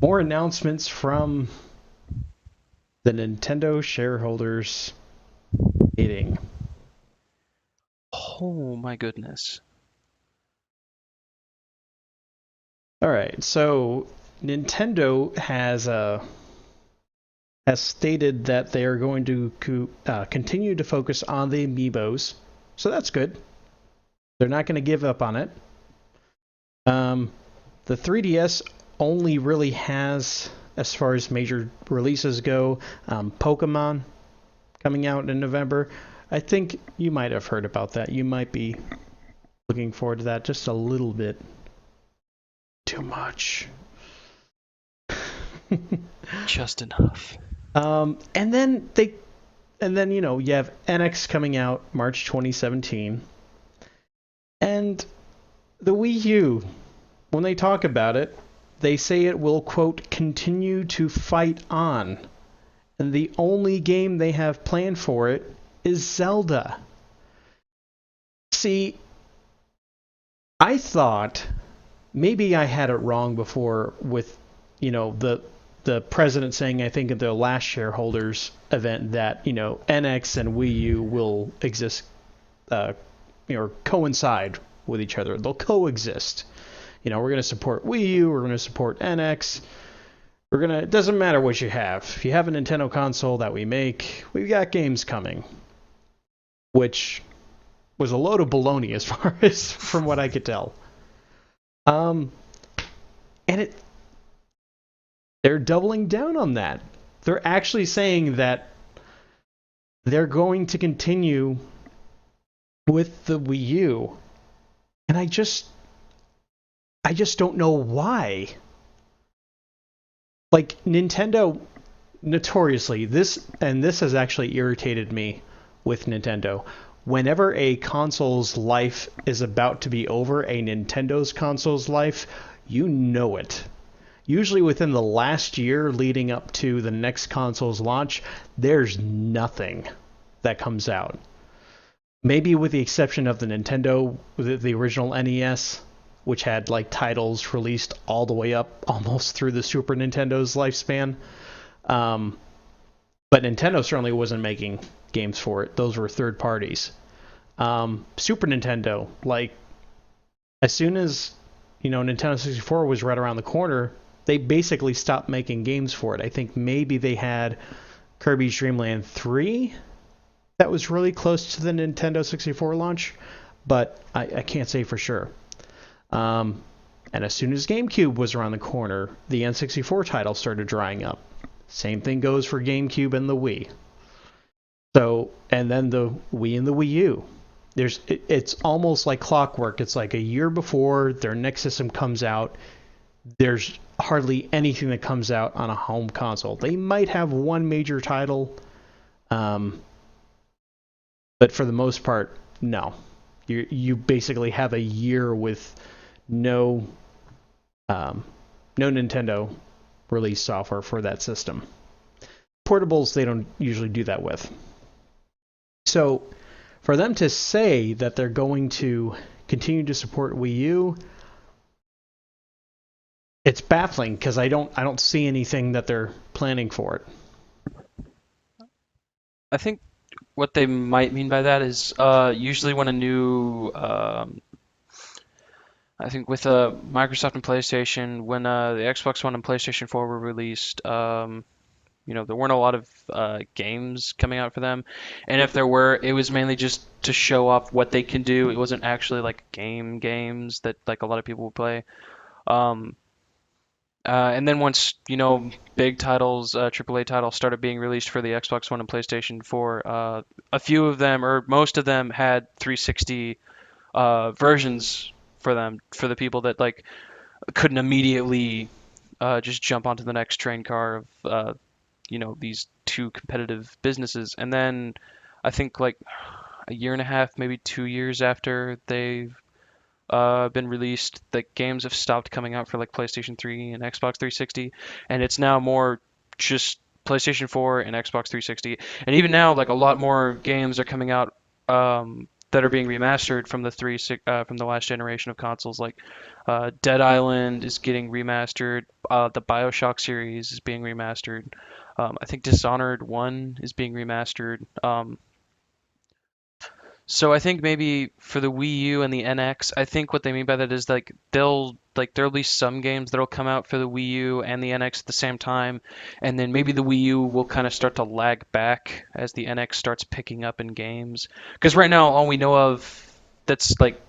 More announcements from the Nintendo shareholders meeting. Oh my goodness. All right, so Nintendo has stated that they are going to continue to focus on the amiibos, so that's good. They're not going to give up on it. Um, the 3DS only really has, as far as major releases go, Pokemon coming out in November. I think you might have heard about that. You might be looking forward to that just a little bit. Too much. Just enough. And then you have NX coming out March 2017, and the Wii U. When they talk about it, they say it will quote continue to fight on, and the only game they have planned for it is Zelda. See, I thought maybe I had it wrong before with the president saying, I think at the last shareholders event, that NX and Wii U will exist, or coincide with each other. They'll coexist. We're going to support Wii U, we're going to support NX. It doesn't matter what you have. If you have a Nintendo console that we make, we've got games coming, which was a load of baloney as far as from what I could tell. Um, and they're doubling down on that. They're actually saying that they're going to continue with the Wii U, and I just don't know why. Like, Nintendo notoriously, this has actually irritated me with Nintendo. Whenever a console's life is about to be over, a Nintendo's console's life, you know it. Usually within the last year leading up to the next console's launch, there's nothing that comes out. Maybe with the exception of the Nintendo, the original NES, which had like titles released all the way up almost through the Super Nintendo's lifespan. Um, but Nintendo certainly wasn't making games for it. Those were third parties. Super Nintendo, like as soon as Nintendo 64 was right around the corner, they basically stopped making games for it. I think maybe they had Kirby's Dream Land 3 that was really close to the Nintendo 64 launch, but I can't say for sure. And as soon as GameCube was around the corner, the N64 title started drying up. Same thing goes for GameCube and the Wii. So, and then the Wii and the Wii U. It's almost like clockwork. It's like a year before their next system comes out, there's hardly anything that comes out on a home console. They might have one major title, but for the most part, no. You basically have a year with no no Nintendo release software for that system. Portables, they don't usually do that with. So for them to say that they're going to continue to support Wii U, it's baffling because I don't see anything that they're planning for it. I think what they might mean by that is usually when a new I think with Microsoft and PlayStation, when the Xbox One and PlayStation 4 were released, there weren't a lot of games coming out for them, and if there were, it was mainly just to show off what they can do. It wasn't actually like games that like a lot of people would play. Um, and then once big titles, AAA titles started being released for the Xbox One and PlayStation 4, a few of them or most of them had 360 versions for them for the people that like couldn't immediately just jump onto the next train car of these two competitive businesses. And then I think like a year and a half, maybe 2 years after they've been released, the games have stopped coming out for like PlayStation 3 and Xbox 360, and it's now more just PlayStation 4 and Xbox 360. And even now, like a lot more games are coming out that are being remastered from from the last generation of consoles. Like Dead Island is getting remastered. The BioShock series is being remastered. I think Dishonored 1 is being remastered. So I think maybe for the Wii U and the NX, I think what they mean by that is like there'll be some games that'll come out for the Wii U and the NX at the same time, and then maybe the Wii U will kind of start to lag back as the NX starts picking up in games. Because right now all we know of that's like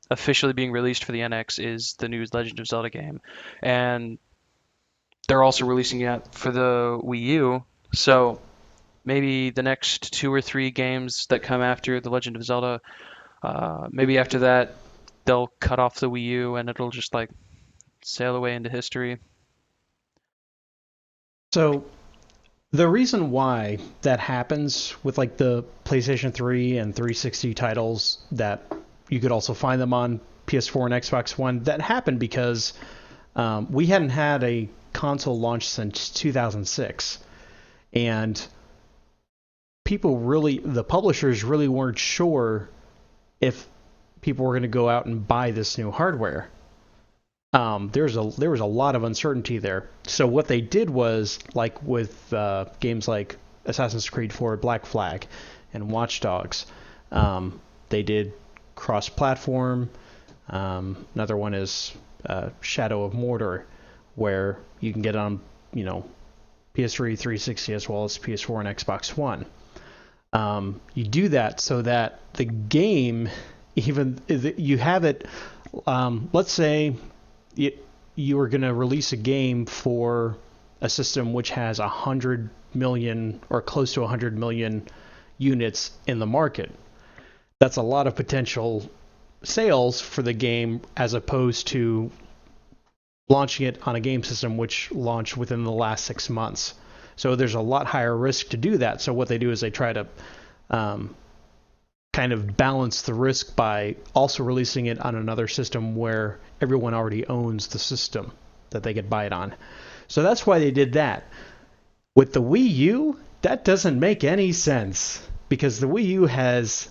officially being released for the NX is the new Legend of Zelda game, and they're also releasing it for the Wii U. So maybe the next 2 or 3 games that come after The Legend of Zelda, maybe after that, they'll cut off the Wii U and it'll just like sail away into history. So the reason why that happens with like the PlayStation 3 and 360 titles that you could also find them on PS4 and Xbox One, that happened because we hadn't had a console launch since 2006. And the publishers really weren't sure if people were going to go out and buy this new hardware. There was a lot of uncertainty there. So what they did was, like with games like Assassin's Creed 4 Black Flag and Watch Dogs, they did cross-platform. Another one is Shadow of Mordor, where you can get on, PS3, 360, as well as PS4 and Xbox One. You do that so that the game, even you have it, let's say you are going to release a game for a system which has 100 million or close to 100 million units in the market. That's a lot of potential sales for the game as opposed to launching it on a game system which launched within the last 6 months. So there's a lot higher risk to do that. So what they do is they try to kind of balance the risk by also releasing it on another system where everyone already owns the system that they could buy it on. So that's why they did that. With the Wii U, that doesn't make any sense because the Wii U has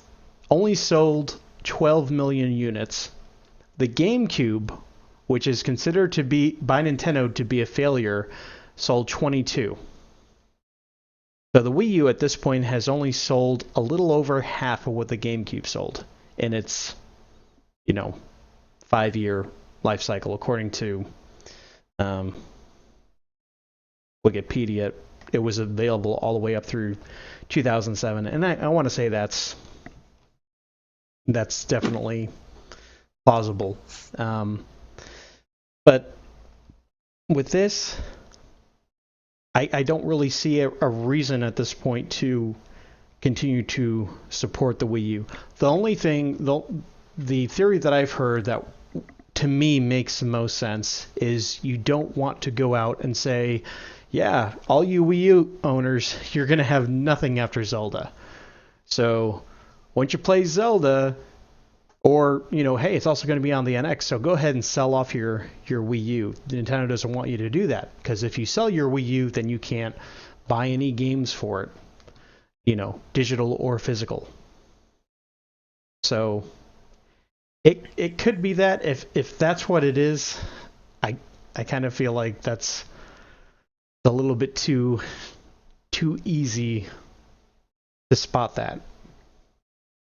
only sold 12 million units. The GameCube, which is considered to be by Nintendo to be a failure, sold 22. So the Wii U at this point has only sold a little over half of what the GameCube sold in its, 5-year life cycle, according to Wikipedia. It was available all the way up through 2007, and I want to say that's definitely plausible. But with this, I don't really see a reason at this point to continue to support the Wii U. The only thing, the theory that I've heard that to me makes the most sense is you don't want to go out and say, yeah, all you Wii U owners, you're going to have nothing after Zelda. So once you play Zelda, or, hey, it's also going to be on the NX, so go ahead and sell off your Wii U. Nintendo doesn't want you to do that, because if you sell your Wii U, then you can't buy any games for it, digital or physical. So it could be that. If that's what it is, I kind of feel like that's a little bit too easy to spot that.